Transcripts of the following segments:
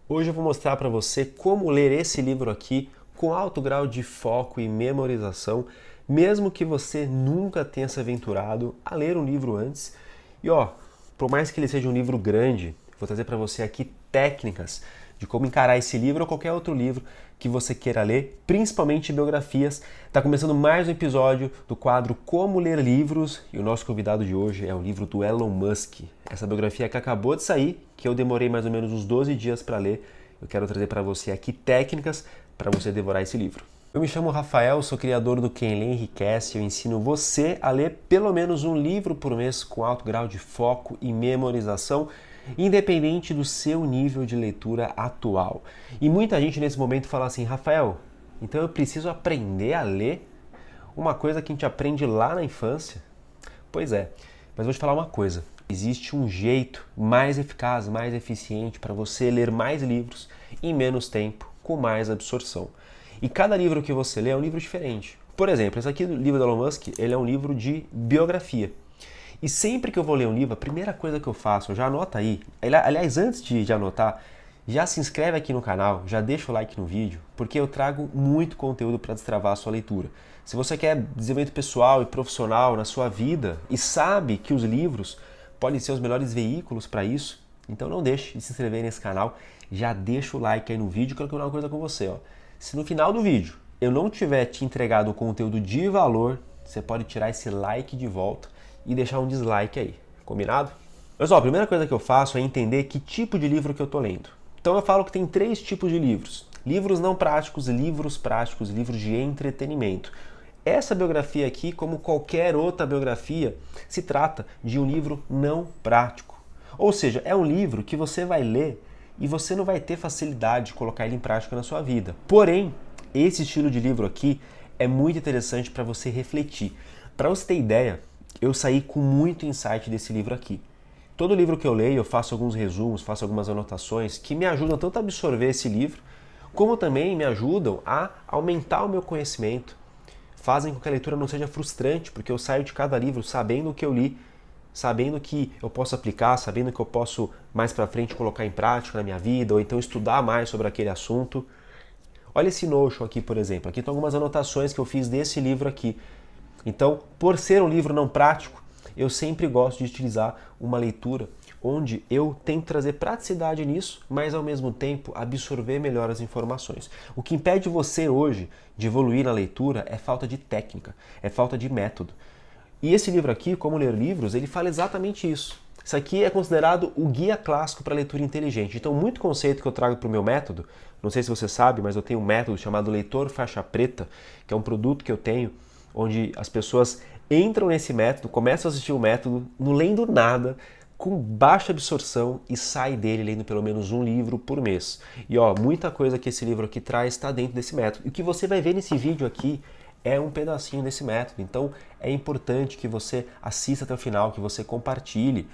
Hoje eu vou mostrar para você como ler esse livro aqui com alto grau de foco e memorização, mesmo que você nunca tenha se aventurado a ler um livro antes. E por mais que ele seja um livro grande, vou trazer para você aqui técnicas de como encarar esse livro ou qualquer outro livro que você queira ler, principalmente biografias. Está começando mais um episódio do quadro Como Ler Livros e o nosso convidado de hoje é o livro do Elon Musk. Essa biografia que acabou de sair, que eu demorei mais ou menos uns 12 dias para ler. Eu quero trazer para você aqui técnicas para você devorar esse livro. Eu me chamo Rafael, sou criador do Quem Lê Enriquece. Eu ensino você a ler pelo menos um livro por mês com alto grau de foco e memorização, independente do seu nível de leitura atual. E muita gente nesse momento fala assim: Rafael, então eu preciso aprender a ler uma coisa que a gente aprende lá na infância? Pois é, mas vou te falar uma coisa. Existe um jeito mais eficaz, mais eficiente para você ler mais livros em menos tempo, com mais absorção. E cada livro que você lê é um livro diferente. Por exemplo, esse aqui do livro do Elon Musk, ele é um livro de biografia. E sempre que eu vou ler um livro, a primeira coisa que eu faço, já anota aí. Aliás, antes de anotar, já se inscreve aqui no canal, já deixa o like no vídeo, porque eu trago muito conteúdo para destravar a sua leitura. Se você quer desenvolvimento pessoal e profissional na sua vida e sabe que os livros podem ser os melhores veículos para isso, então não deixe de se inscrever nesse canal, já deixa o like aí no vídeo, que eu quero falar uma coisa com você. Se no final do vídeo eu não tiver te entregado um conteúdo de valor, você pode tirar esse like de volta e deixar um dislike aí, combinado? Pessoal, a primeira coisa que eu faço é entender que tipo de livro que eu estou lendo. Então eu falo que tem 3 tipos de livros. Livros não práticos, livros de entretenimento. Essa biografia aqui, como qualquer outra biografia, se trata de um livro não prático. Ou seja, é um livro que você vai ler e você não vai ter facilidade de colocar ele em prática na sua vida. Porém, esse estilo de livro aqui é muito interessante para você refletir. Para você ter ideia, eu saí com muito insight desse livro aqui. Todo livro que eu leio, eu faço alguns resumos, faço algumas anotações que me ajudam tanto a absorver esse livro, como também me ajudam a aumentar o meu conhecimento. Fazem com que a leitura não seja frustrante, porque eu saio de cada livro sabendo o que eu li, sabendo que eu posso aplicar, sabendo que eu posso mais para frente colocar em prática na minha vida, ou então estudar mais sobre aquele assunto. Olha esse Notion aqui, por exemplo. Aqui estão algumas anotações que eu fiz desse livro aqui. Então, por ser um livro não prático, eu sempre gosto de utilizar uma leitura onde eu tento trazer praticidade nisso, mas ao mesmo tempo absorver melhor as informações. O que impede você hoje de evoluir na leitura é falta de técnica, é falta de método. E esse livro aqui, Como Ler Livros, ele fala exatamente isso. Isso aqui é considerado o guia clássico para leitura inteligente. Então, muito conceito que eu trago para o meu método, não sei se você sabe, mas eu tenho um método chamado Leitor Faixa Preta, que é um produto que eu tenho, onde as pessoas entram nesse método, começam a assistir o método, não lendo nada, com baixa absorção e sai dele lendo pelo menos um livro por mês. E muita coisa que esse livro aqui traz está dentro desse método. E o que você vai ver nesse vídeo aqui é um pedacinho desse método. Então é importante que você assista até o final, que você compartilhe,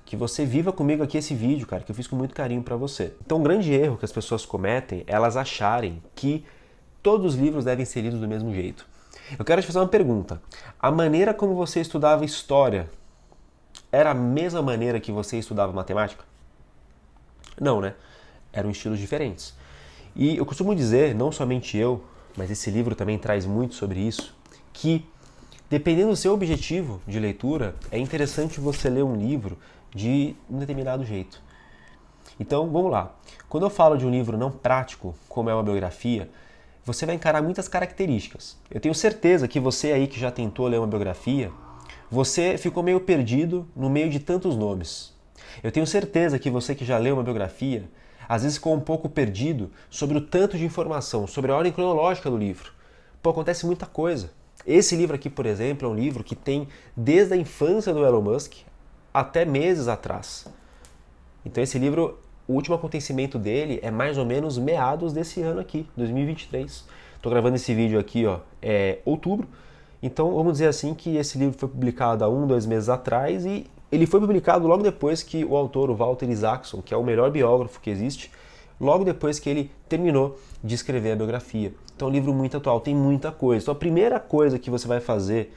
que você viva comigo aqui esse vídeo, cara, que eu fiz com muito carinho para você. Então um grande erro que as pessoas cometem é elas acharem que todos os livros devem ser lidos do mesmo jeito. Eu quero te fazer uma pergunta. A maneira como você estudava história era a mesma maneira que você estudava matemática? Não, né? Eram estilos diferentes. E eu costumo dizer, não somente eu, mas esse livro também traz muito sobre isso, que dependendo do seu objetivo de leitura, é interessante você ler um livro de um determinado jeito. Então, vamos lá. Quando eu falo de um livro não prático, como é uma biografia, você vai encarar muitas características. Eu tenho certeza que você aí que já tentou ler uma biografia, você ficou meio perdido no meio de tantos nomes. Eu tenho certeza que você que já leu uma biografia, às vezes ficou um pouco perdido sobre o tanto de informação, sobre a ordem cronológica do livro. Pô, acontece muita coisa. Esse livro aqui, por exemplo, é um livro que tem desde a infância do Elon Musk até meses atrás. Então esse livro, o último acontecimento dele é mais ou menos meados desse ano aqui, 2023. Estou gravando esse vídeo aqui, é outubro. Então vamos dizer assim que esse livro foi publicado há 2 meses atrás e ele foi publicado logo depois que o autor, o Walter Isaacson, que é o melhor biógrafo que existe, logo depois que ele terminou de escrever a biografia. Então é um livro muito atual, tem muita coisa. Então a primeira coisa que você vai fazer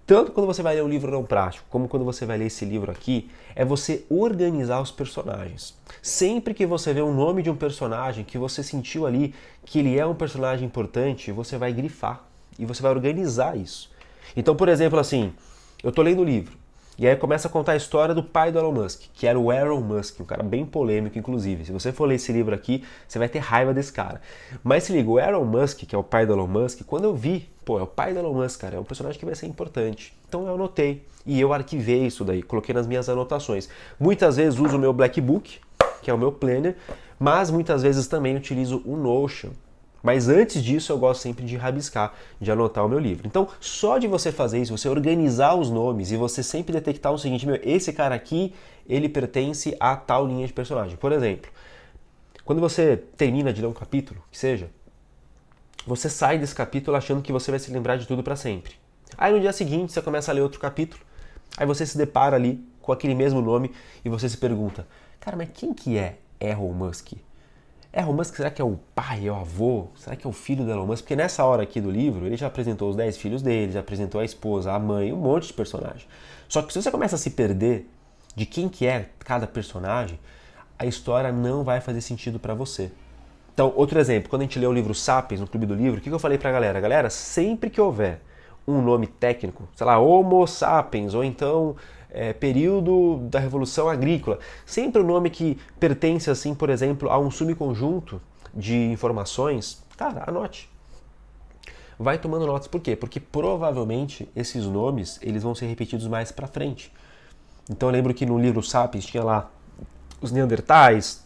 tanto quando você vai ler um livro não prático, como quando você vai ler esse livro aqui, é você organizar os personagens. Sempre que você vê o nome de um personagem que você sentiu ali que ele é um personagem importante, você vai grifar e você vai organizar isso. Então, por exemplo, assim, eu tô lendo o livro, e aí começa a contar a história do pai do Elon Musk, que era o Elon Musk, um cara bem polêmico, inclusive. Se você for ler esse livro aqui, você vai ter raiva desse cara. Mas se liga, o Elon Musk, que é o pai do Elon Musk, quando eu vi, pô, é o pai do Elon Musk, cara, é um personagem que vai ser importante. Então eu anotei, e eu arquivei isso daí, coloquei nas minhas anotações. Muitas vezes uso o meu Black Book, que é o meu planner, mas muitas vezes também utilizo o Notion. Mas antes disso eu gosto sempre de rabiscar, de anotar o meu livro. Então, só de você fazer isso, você organizar os nomes e você sempre detectar o seguinte, meu, esse cara aqui, ele pertence a tal linha de personagem. Por exemplo, quando você termina de ler um capítulo, que seja, você sai desse capítulo achando que você vai se lembrar de tudo para sempre. Aí no dia seguinte você começa a ler outro capítulo, aí você se depara ali com aquele mesmo nome e você se pergunta, cara, mas quem que é Elon Musk? Elon Musk, será que é o pai, é o avô? Será que é o filho do Elon Musk? Porque nessa hora aqui do livro, ele já apresentou os 10 filhos dele, já apresentou a esposa, a mãe, um monte de personagem. Só que se você começa a se perder de quem que é cada personagem, a história não vai fazer sentido para você. Então, outro exemplo, quando a gente lê o livro Sapiens, no Clube do Livro, o que eu falei pra galera? Galera, sempre que houver um nome técnico, sei lá, Homo Sapiens, ou então período da Revolução Agrícola, sempre o nome que pertence, assim, por exemplo, a um subconjunto de informações, cara, anote. Vai tomando notas. Por quê? Porque provavelmente esses nomes eles vão ser repetidos mais pra frente. Então eu lembro que no livro Sapiens tinha lá os Neandertais,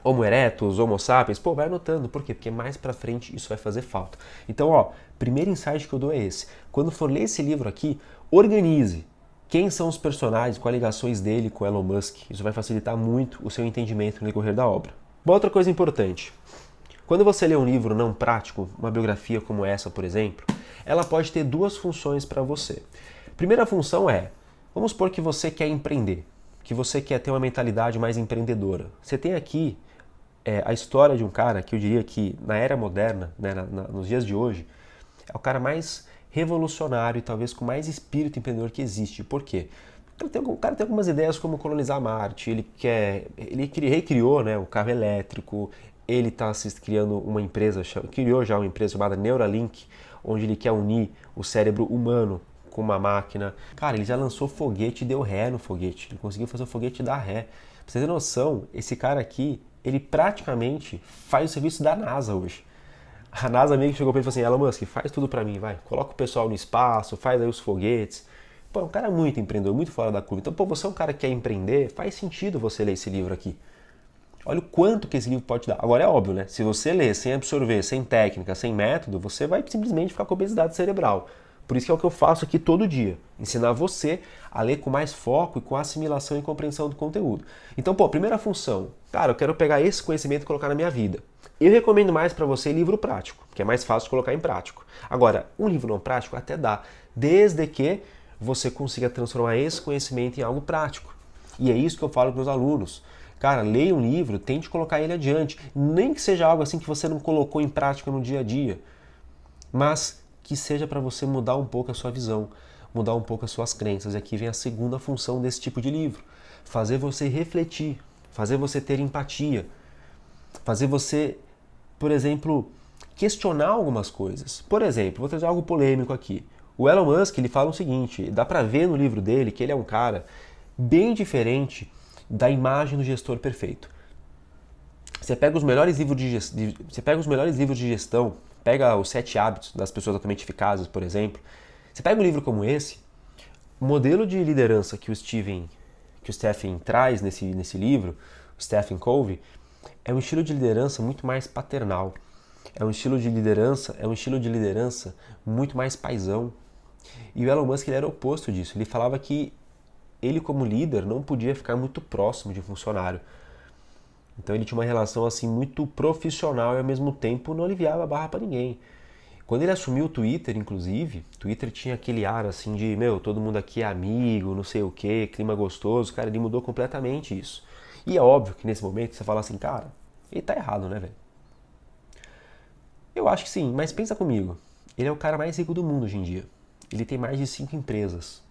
Homo erectus, Homo sapiens, pô, vai anotando. Por quê? Porque mais pra frente isso vai fazer falta. Então, ó, primeiro insight que eu dou é esse. Quando for ler esse livro aqui, organize. Quem são os personagens, quais ligações dele com Elon Musk. Isso vai facilitar muito o seu entendimento no decorrer da obra. Uma outra coisa importante. Quando você lê um livro não prático, uma biografia como essa, por exemplo, ela pode ter duas funções para você. Primeira função é, vamos supor que você quer empreender, que você quer ter uma mentalidade mais empreendedora. Você tem aqui a história de um cara que eu diria que na era moderna, né, nos dias de hoje, é o cara mais revolucionário e talvez com mais espírito empreendedor que existe. Por quê? O cara tem algumas ideias como colonizar Marte, ele recriou, né, o carro elétrico, ele está criando uma empresa, criou já uma empresa chamada Neuralink, onde ele quer unir o cérebro humano com uma máquina. Cara, ele já lançou foguete e deu ré no foguete, ele conseguiu fazer o foguete dar ré. Pra você ter noção, esse cara aqui, ele praticamente faz o serviço da NASA hoje. A NASA meio que chegou pra ele e falou assim, Elon Musk, faz tudo pra mim, vai. Coloca o pessoal no espaço, faz aí os foguetes. Pô, é um cara muito empreendedor, muito fora da curva. Então, pô, você é um cara que quer empreender, faz sentido você ler esse livro aqui. Olha o quanto que esse livro pode dar. Agora é óbvio, né? Se você ler sem absorver, sem técnica, sem método, você vai simplesmente ficar com obesidade cerebral. Por isso que é o que eu faço aqui todo dia. Ensinar você a ler com mais foco e com assimilação e compreensão do conteúdo. Então, pô, primeira função. Cara, eu quero pegar esse conhecimento e colocar na minha vida. Eu recomendo mais para você livro prático, que é mais fácil de colocar em prático. Agora, um livro não prático até dá, desde que você consiga transformar esse conhecimento em algo prático. E é isso que eu falo para os alunos. Cara, leia um livro, tente colocar ele adiante. Nem que seja algo assim que você não colocou em prática no dia a dia, mas que seja para você mudar um pouco a sua visão, mudar um pouco as suas crenças. E aqui vem a segunda função desse tipo de livro. Fazer você refletir, fazer você ter empatia, fazer você, por exemplo, questionar algumas coisas. Por exemplo, vou trazer algo polêmico aqui. O Elon Musk, ele fala o seguinte, dá para ver no livro dele que ele é um cara bem diferente da imagem do gestor perfeito. Você pega os melhores livros de gestão, pega os 7 hábitos das pessoas altamente eficazes, por exemplo. Você pega um livro como esse, o modelo de liderança que o Stephen traz nesse livro, o Stephen Covey, é um estilo de liderança muito mais paternal. É um estilo de liderança muito mais paizão. E o Elon Musk ele era o oposto disso. Ele falava que ele, como líder, não podia ficar muito próximo de um funcionário. Então ele tinha uma relação assim muito profissional e ao mesmo tempo não aliviava a barra para ninguém. Quando ele assumiu o Twitter, inclusive, o Twitter tinha aquele ar assim de, meu, todo mundo aqui é amigo, não sei o quê, clima gostoso. Cara, ele mudou completamente isso. E é óbvio que nesse momento você fala assim, cara, ele tá errado, né, velho? Eu acho que sim, mas pensa comigo. Ele é o cara mais rico do mundo hoje em dia. ele tem mais de 5 empresas.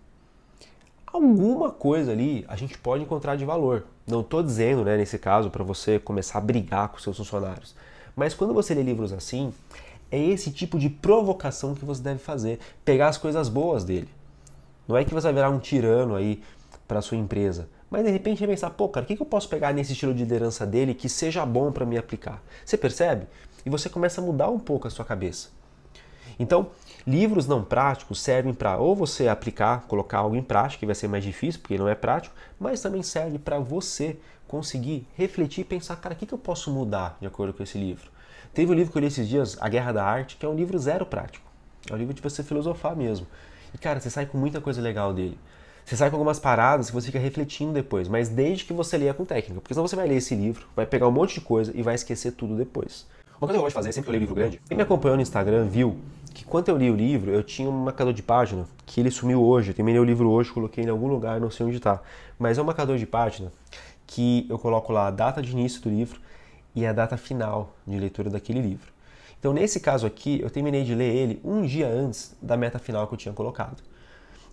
Alguma coisa ali a gente pode encontrar de valor. Não estou dizendo, né, nesse caso, para você começar a brigar com seus funcionários. Mas quando você lê livros assim, é esse tipo de provocação que você deve fazer. Pegar as coisas boas dele. Não é que você vai virar um tirano aí para a sua empresa. Mas de repente pensar, pô, cara, o que eu posso pegar nesse estilo de liderança dele que seja bom para me aplicar? Você percebe? E você começa a mudar um pouco a sua cabeça. Então, livros não práticos servem para ou você aplicar, colocar algo em prática, que vai ser mais difícil, porque não é prático, mas também serve para você conseguir refletir e pensar, cara, o que eu posso mudar de acordo com esse livro? Teve um livro que eu li esses dias, A Guerra da Arte, que é um livro zero prático. É um livro de você filosofar mesmo. E, cara, você sai com muita coisa legal dele. Você sai com algumas paradas que você fica refletindo depois, mas desde que você leia com técnica, porque senão você vai ler esse livro, vai pegar um monte de coisa e vai esquecer tudo depois. Uma coisa que eu gosto de fazer, sempre que eu leio livro grande, quem me acompanhou no Instagram viu que quando eu li o livro, eu tinha um marcador de página, que ele sumiu hoje, eu terminei o livro hoje, coloquei em algum lugar, não sei onde está, mas é um marcador de página que eu coloco lá a data de início do livro e a data final de leitura daquele livro. Então nesse caso aqui, eu terminei de ler ele um dia antes da meta final que eu tinha colocado.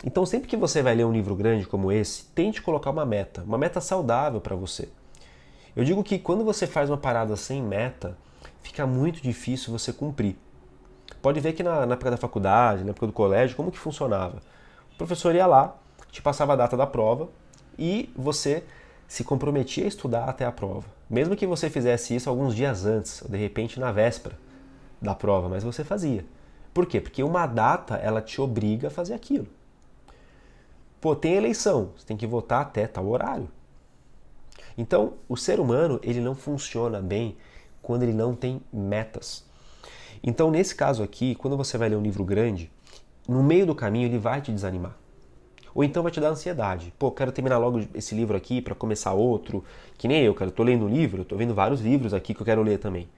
Então sempre que você vai ler um livro grande como esse, tente colocar uma meta saudável para você. Eu digo que quando você faz uma parada sem meta, fica muito difícil você cumprir. Pode ver que na época da faculdade, na época do colégio, como que funcionava? O professor ia lá, te passava a data da prova e você se comprometia a estudar até a prova. Mesmo que você fizesse isso alguns dias antes, ou de repente na véspera da prova, mas você fazia. Por quê? Porque uma data, ela te obriga a fazer aquilo. Pô, tem eleição, você tem que votar até tal horário. Então, o ser humano, ele não funciona bem quando ele não tem metas. Então, nesse caso aqui, quando você vai ler um livro grande, no meio do caminho ele vai te desanimar. Ou então vai te dar ansiedade. Pô, quero terminar logo esse livro aqui para começar outro. Que nem eu, cara, eu tô lendo um livro, eu tô vendo vários livros aqui que eu quero ler também.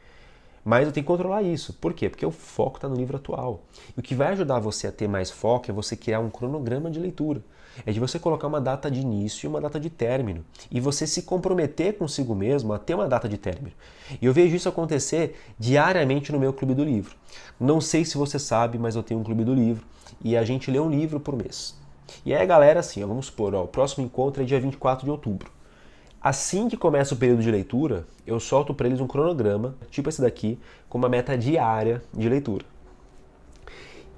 Mas eu tenho que controlar isso. Por quê? Porque o foco está no livro atual. E o que vai ajudar você a ter mais foco é você criar um cronograma de leitura. É de você colocar uma data de início e uma data de término. E você se comprometer consigo mesmo a ter uma data de término. E eu vejo isso acontecer diariamente no meu Clube do Livro. Não sei se você sabe, mas eu tenho um Clube do Livro. E a gente lê um livro por mês. E aí a galera assim, ó, vamos supor, ó, o próximo encontro é dia 24 de outubro. Assim que começa o período de leitura, eu solto para eles um cronograma, tipo esse daqui, com uma meta diária de leitura.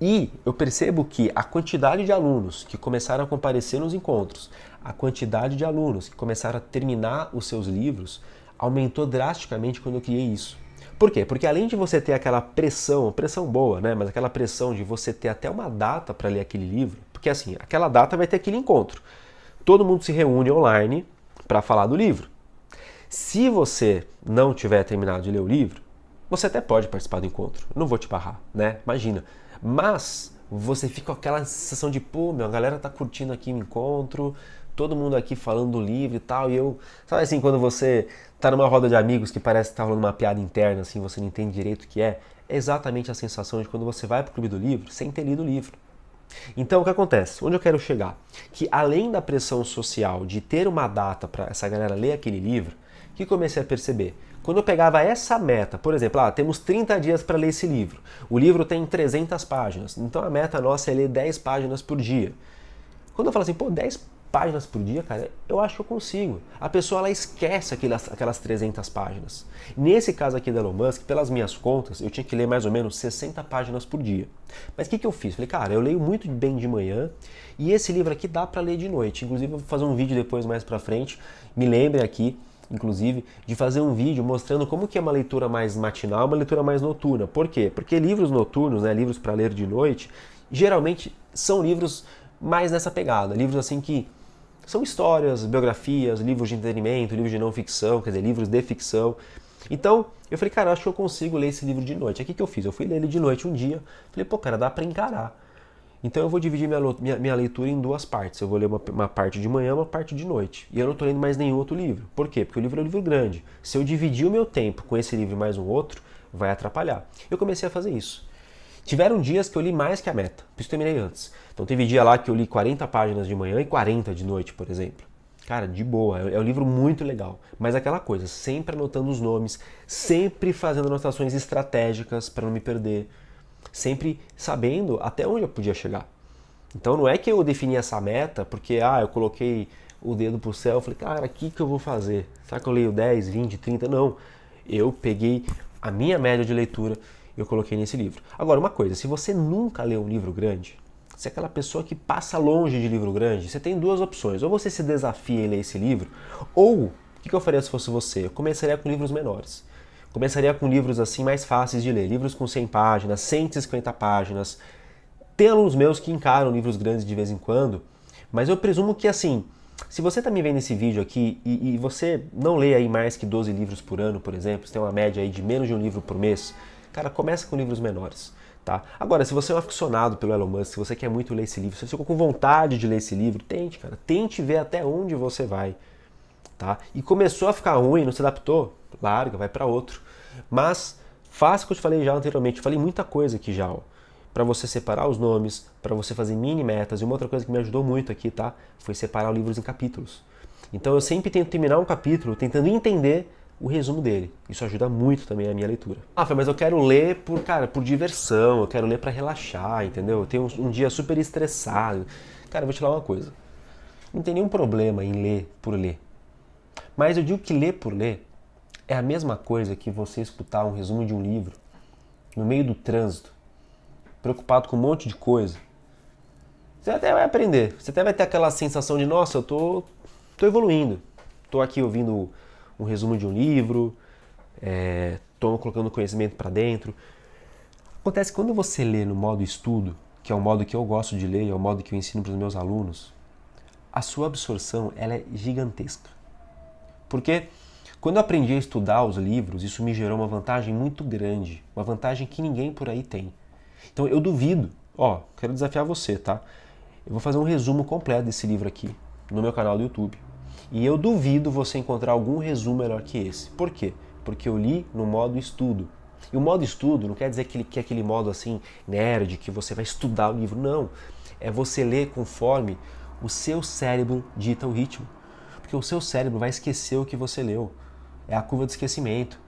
E eu percebo que a quantidade de alunos que começaram a comparecer nos encontros, a quantidade de alunos que começaram a terminar os seus livros, aumentou drasticamente quando eu criei isso. Por quê? Porque além de você ter aquela pressão boa, né? Mas aquela pressão de você ter até uma data para ler aquele livro, porque assim, aquela data vai ter aquele encontro. Todo mundo se reúne online para falar do livro. Se você não tiver terminado de ler o livro, você até pode participar do encontro. Eu não vou te barrar, né? Imagina. Mas você fica com aquela sensação de, pô, a galera tá curtindo aqui o encontro, todo mundo aqui falando do livro e tal, e eu... Sabe assim, quando você tá numa roda de amigos que parece que tá rolando uma piada interna, assim, você não entende direito o que é exatamente a sensação de quando você vai pro Clube do Livro sem ter lido o livro. Então o que acontece? Onde eu quero chegar? Que além da pressão social de ter uma data para essa galera ler aquele livro, o que comecei a perceber? Quando eu pegava essa meta, por exemplo, temos 30 dias para ler esse livro. O livro tem 300 páginas, então a meta nossa é ler 10 páginas por dia. Quando eu falo assim, pô, 10 páginas por dia, cara, eu acho que eu consigo. A pessoa, ela esquece aquelas 300 páginas. Nesse caso aqui da Elon Musk, pelas minhas contas, eu tinha que ler mais ou menos 60 páginas por dia. Mas o que eu fiz? Falei, cara, eu leio muito bem de manhã e esse livro aqui dá para ler de noite. Inclusive, eu vou fazer um vídeo depois mais pra frente. Me lembrem aqui, inclusive, de fazer um vídeo mostrando como que é uma leitura mais matinal, uma leitura mais noturna. Por quê? Porque livros noturnos, né, livros para ler de noite, geralmente são livros mais nessa pegada. Livros assim que são histórias, biografias, livros de entretenimento, livros de não ficção, quer dizer, livros de ficção. Então, eu falei, cara, acho que eu consigo ler esse livro de noite. Aí o que eu fiz? Eu fui ler ele de noite um dia, falei, pô, cara, dá pra encarar. Então eu vou dividir minha leitura em duas partes. Eu vou ler uma parte de manhã, uma parte de noite. E eu não tô lendo mais nenhum outro livro. Por quê? Porque o livro é um livro grande. Se eu dividir o meu tempo com esse livro e mais um outro, vai atrapalhar. Eu comecei a fazer isso. Tiveram dias que eu li mais que a meta, por isso eu terminei antes. Então teve dia lá que eu li 40 páginas de manhã e 40 de noite, por exemplo. Cara, de boa, é um livro muito legal. Mas aquela coisa, sempre anotando os nomes, sempre fazendo anotações estratégicas para não me perder, sempre sabendo até onde eu podia chegar. Então não é que eu defini essa meta porque eu coloquei o dedo pro céu e falei, cara, o que eu vou fazer? Será que eu leio 10, 20, 30? Não. Eu peguei a minha média de leitura e eu coloquei nesse livro. Agora, uma coisa, se você nunca leu um livro grande, se é aquela pessoa que passa longe de livro grande, você tem duas opções. Ou você se desafia a ler esse livro, ou, o que eu faria se fosse você? Eu começaria com livros menores. Começaria com livros assim mais fáceis de ler, livros com 100 páginas, 150 páginas. Tem alunos meus que encaram livros grandes de vez em quando, mas eu presumo que assim, se você está me vendo esse vídeo aqui e você não lê aí mais que 12 livros por ano, por exemplo, você tem uma média aí de menos de um livro por mês, cara, começa com livros menores, tá? Agora, se você é um aficionado pelo Elon Musk, se você quer muito ler esse livro, se você ficou com vontade de ler esse livro, tente, cara, tente ver até onde você vai, tá? E começou a ficar ruim, não se adaptou? Larga, vai para outro. Mas faça o que eu te falei já anteriormente, eu falei muita coisa aqui já, ó. Para você separar os nomes, para você fazer mini metas. E uma outra coisa que me ajudou muito aqui, tá? Foi separar os livros em capítulos. Então eu sempre tento terminar um capítulo tentando entender o resumo dele. Isso ajuda muito também a minha leitura. Mas eu quero ler por diversão, eu quero ler para relaxar, entendeu? Eu tenho um dia super estressado. Cara, eu vou te falar uma coisa. Não tem nenhum problema em ler por ler. Mas eu digo que ler por ler é a mesma coisa que você escutar um resumo de um livro no meio do trânsito, preocupado com um monte de coisa. Você até vai aprender, você até vai ter aquela sensação de, nossa, eu tô evoluindo. Tô aqui ouvindo um resumo de um livro, tô colocando conhecimento para dentro. Acontece que quando você lê no modo estudo, que é o modo que eu gosto de ler, é o modo que eu ensino para os meus alunos, a sua absorção ela é gigantesca. Porque quando eu aprendi a estudar os livros, isso me gerou uma vantagem muito grande, uma vantagem que ninguém por aí tem. Então eu duvido, quero desafiar você, tá? Eu vou fazer um resumo completo desse livro aqui no meu canal do YouTube. E eu duvido você encontrar algum resumo melhor que esse. Por quê? Porque eu li no modo estudo. E o modo estudo não quer dizer que é aquele modo assim, nerd, que você vai estudar o livro. Não. É você ler conforme o seu cérebro dita o ritmo. Porque o seu cérebro vai esquecer o que você leu. É a curva de esquecimento.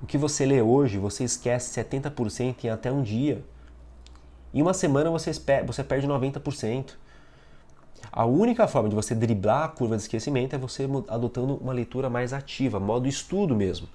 O que você lê hoje, você esquece 70% em até um dia. Em uma semana você perde 90%. A única forma de você driblar a curva de esquecimento é você adotando uma leitura mais ativa, modo estudo mesmo.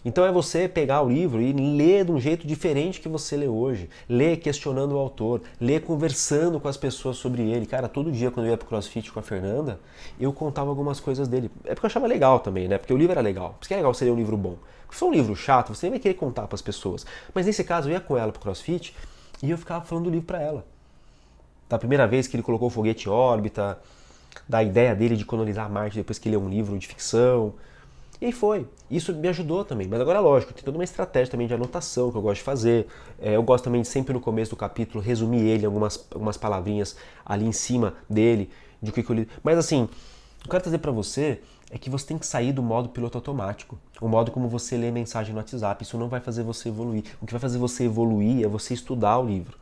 Então é você pegar o livro e ler de um jeito diferente que você lê hoje. Ler questionando o autor, ler conversando com as pessoas sobre ele. Cara, todo dia quando eu ia pro CrossFit com a Fernanda, eu contava algumas coisas dele. É porque eu achava legal também, né? Porque o livro era legal. Por isso que é legal você ler um livro bom. Se for um livro chato, você nem vai querer contar para as pessoas. Mas nesse caso eu ia com ela pro CrossFit e eu ficava falando do livro para ela. Da primeira vez que ele colocou o foguete em órbita, da ideia dele de colonizar Marte depois que ele leu um livro de ficção. E aí foi. Isso me ajudou também. Mas agora, lógico, tem toda uma estratégia também de anotação que eu gosto de fazer. Eu gosto também de sempre no começo do capítulo resumir ele, algumas palavrinhas ali em cima dele, de o que eu li. Mas assim, o que eu quero trazer para você é que você tem que sair do modo piloto automático. O modo como você lê mensagem no WhatsApp. Isso não vai fazer você evoluir. O que vai fazer você evoluir é você estudar o livro.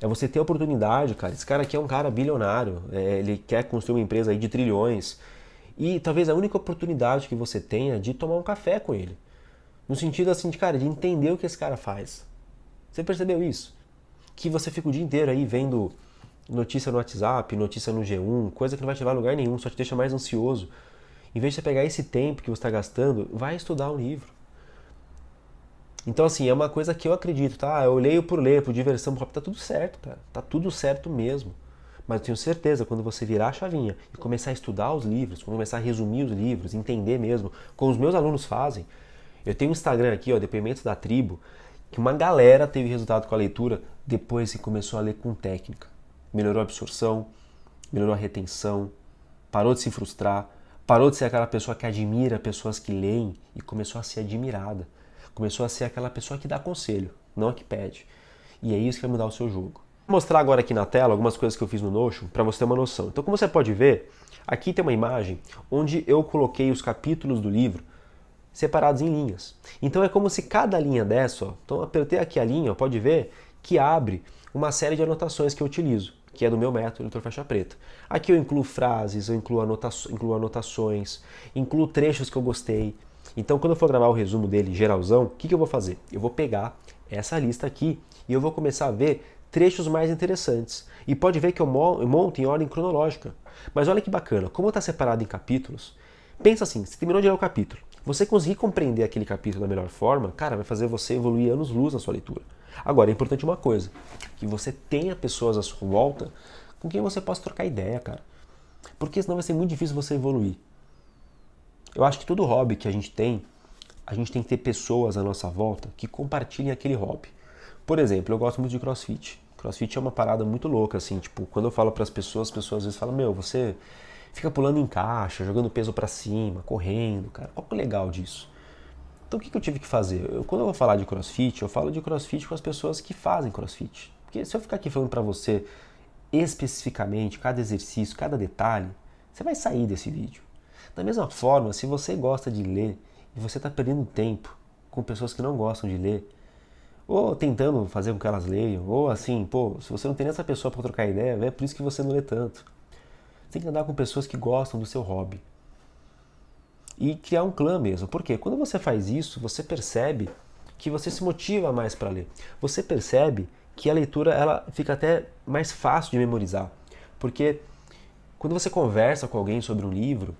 É você ter a oportunidade, cara. Esse cara aqui é um cara bilionário. Ele quer construir uma empresa aí de trilhões. E talvez a única oportunidade que você tenha é de tomar um café com ele. No sentido assim de, cara, de entender o que esse cara faz. Você percebeu isso? Que você fica o dia inteiro aí vendo notícia no WhatsApp, notícia no G1, coisa que não vai te levar a lugar nenhum, só te deixa mais ansioso. Em vez de você pegar esse tempo que você está gastando, vai estudar um livro. Então, assim, é uma coisa que eu acredito, tá? Eu leio por ler, por diversão, tá tudo certo, cara. Tá tudo certo mesmo. Mas eu tenho certeza, quando você virar a chavinha e começar a estudar os livros, começar a resumir os livros, entender mesmo, como os meus alunos fazem. Eu tenho um Instagram aqui, ó, Depoimentos da Tribo, que uma galera teve resultado com a leitura depois que começou a ler com técnica. Melhorou a absorção, melhorou a retenção, parou de se frustrar, parou de ser aquela pessoa que admira pessoas que leem e começou a ser admirada. Começou a ser aquela pessoa que dá conselho, não a que pede. E é isso que vai mudar o seu jogo. Vou mostrar agora aqui na tela algumas coisas que eu fiz no Notion para você ter uma noção. Então, como você pode ver, aqui tem uma imagem onde eu coloquei os capítulos do livro separados em linhas. Então é como se cada linha dessa, ó, então eu apertei aqui a linha, ó, pode ver que abre uma série de anotações que eu utilizo, que é do meu método Leitor Faixa Preta. Aqui eu incluo frases, eu incluo anotações, incluo trechos que eu gostei. Então, quando eu for gravar o resumo dele, geralzão, o que eu vou fazer? Eu vou pegar essa lista aqui e eu vou começar a ver trechos mais interessantes. E pode ver que eu monto em ordem cronológica. Mas olha que bacana, como está separado em capítulos, pensa assim, você terminou de ler o capítulo, você conseguir compreender aquele capítulo da melhor forma, cara, vai fazer você evoluir anos-luz na sua leitura. Agora, é importante uma coisa, que você tenha pessoas à sua volta com quem você possa trocar ideia, cara. Porque senão vai ser muito difícil você evoluir. Eu acho que todo hobby que a gente tem que ter pessoas à nossa volta que compartilhem aquele hobby. Por exemplo, eu gosto muito de CrossFit. CrossFit é uma parada muito louca, assim, tipo, quando eu falo para as pessoas às vezes falam, meu, você fica pulando em caixa, jogando peso para cima, correndo, cara, qual que é o legal disso? Então o que eu tive que fazer? Quando eu vou falar de CrossFit, eu falo de CrossFit com as pessoas que fazem CrossFit. Porque se eu ficar aqui falando para você especificamente cada exercício, cada detalhe, você vai sair desse vídeo. Da mesma forma, se você gosta de ler e você está perdendo tempo com pessoas que não gostam de ler, ou tentando fazer com que elas leiam, ou assim, pô, se você não tem essa pessoa para trocar ideia, é por isso que você não lê tanto. Você tem que andar com pessoas que gostam do seu hobby. E criar um clã mesmo. Por quê? Quando você faz isso, você percebe que você se motiva mais para ler. Você percebe que a leitura ela fica até mais fácil de memorizar. Porque quando você conversa com alguém sobre um livro,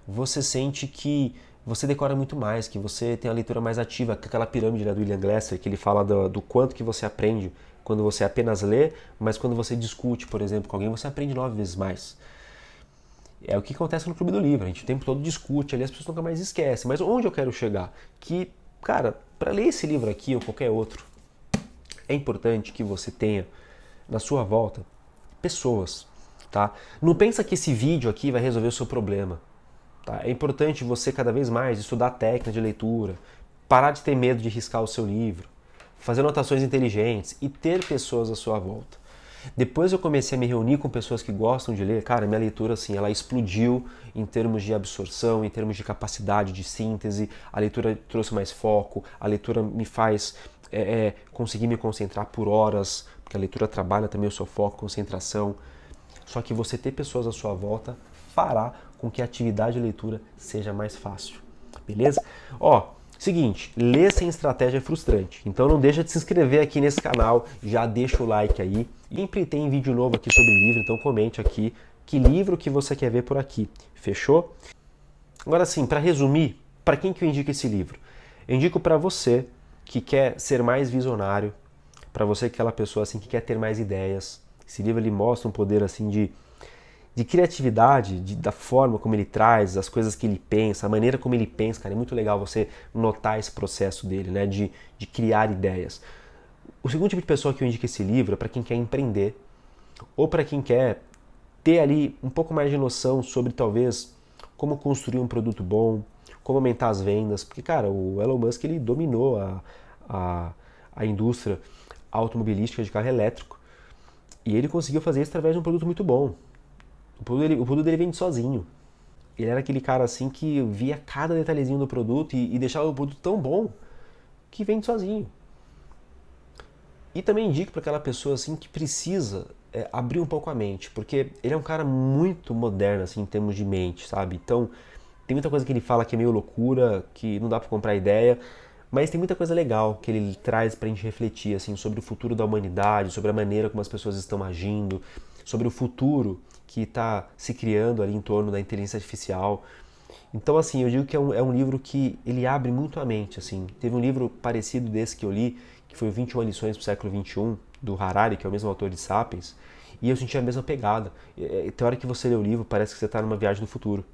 você sente que você decora muito mais, que você tem a leitura mais ativa, aquela pirâmide do William Glasser, que ele fala do quanto que você aprende quando você apenas lê, mas quando você discute, por exemplo, com alguém, você aprende 9 vezes mais. É o que acontece no Clube do Livro, a gente o tempo todo discute, ali as pessoas nunca mais esquecem. Mas onde eu quero chegar? Que, cara, para ler esse livro aqui ou qualquer outro, é importante que você tenha na sua volta pessoas, tá? Não pensa que esse vídeo aqui vai resolver o seu problema. Tá? É importante você cada vez mais estudar técnica de leitura, parar de ter medo de riscar o seu livro, fazer anotações inteligentes e ter pessoas à sua volta. Depois eu comecei a me reunir com pessoas que gostam de ler, cara, minha leitura assim, ela explodiu em termos de absorção, em termos de capacidade de síntese, a leitura trouxe mais foco, a leitura me faz conseguir me concentrar por horas, porque a leitura trabalha também o seu foco, concentração. Só que você ter pessoas à sua volta fará com que a atividade de leitura seja mais fácil, beleza? Seguinte, ler sem estratégia é frustrante, então não deixa de se inscrever aqui nesse canal, já deixa o like aí. Sempre tem vídeo novo aqui sobre livro, então comente aqui que livro que você quer ver por aqui, fechou? Agora sim, para resumir, para quem que eu indico esse livro? Eu indico para você que quer ser mais visionário, para você que é aquela pessoa assim que quer ter mais ideias. Esse livro ele mostra um poder assim de criatividade, da forma como ele traz, as coisas que ele pensa, a maneira como ele pensa, cara, é muito legal você notar esse processo dele, né, de criar ideias. O segundo tipo de pessoa que eu indico esse livro é para quem quer empreender, ou para quem quer ter ali um pouco mais de noção sobre talvez como construir um produto bom, como aumentar as vendas, porque, cara, o Elon Musk ele dominou a indústria automobilística de carro elétrico, e ele conseguiu fazer isso através de um produto muito bom. O produto dele vende sozinho. Ele era aquele cara assim que via cada detalhezinho do produto e deixava o produto tão bom que vende sozinho. E também indico para aquela pessoa assim que precisa abrir um pouco a mente, porque ele é um cara muito moderno assim em termos de mente, sabe? Então tem muita coisa que ele fala que é meio loucura, que não dá para comprar ideia, mas tem muita coisa legal que ele traz para a gente refletir assim sobre o futuro da humanidade, sobre a maneira como as pessoas estão agindo, sobre o futuro que está se criando ali em torno da inteligência artificial. Então, assim, eu digo que é um livro que ele abre muito a mente, assim. Teve um livro parecido desse que eu li, que foi o 21 lições para o século XXI, do Harari, que é o mesmo autor de Sapiens, e eu senti a mesma pegada. Tem hora que você lê o livro, parece que você está numa viagem no futuro.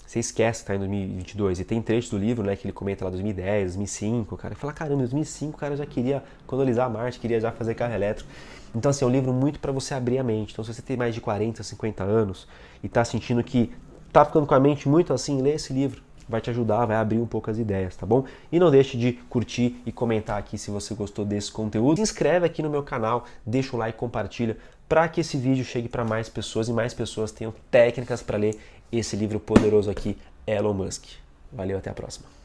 Você esquece que está em 2022. E tem trechos do livro, né, que ele comenta lá 2010, 2005, cara. E fala, caramba, em 2005 o cara já queria colonizar Marte, queria já fazer carro elétrico. Então, assim, é um livro muito para você abrir a mente. Então, se você tem mais de 40, 50 anos e está sentindo que tá ficando com a mente muito assim, lê esse livro. Vai te ajudar, vai abrir um pouco as ideias, tá bom? E não deixe de curtir e comentar aqui se você gostou desse conteúdo. Se inscreve aqui no meu canal, deixa o like, compartilha, para que esse vídeo chegue para mais pessoas e mais pessoas tenham técnicas para ler esse livro poderoso aqui, Elon Musk. Valeu, até a próxima.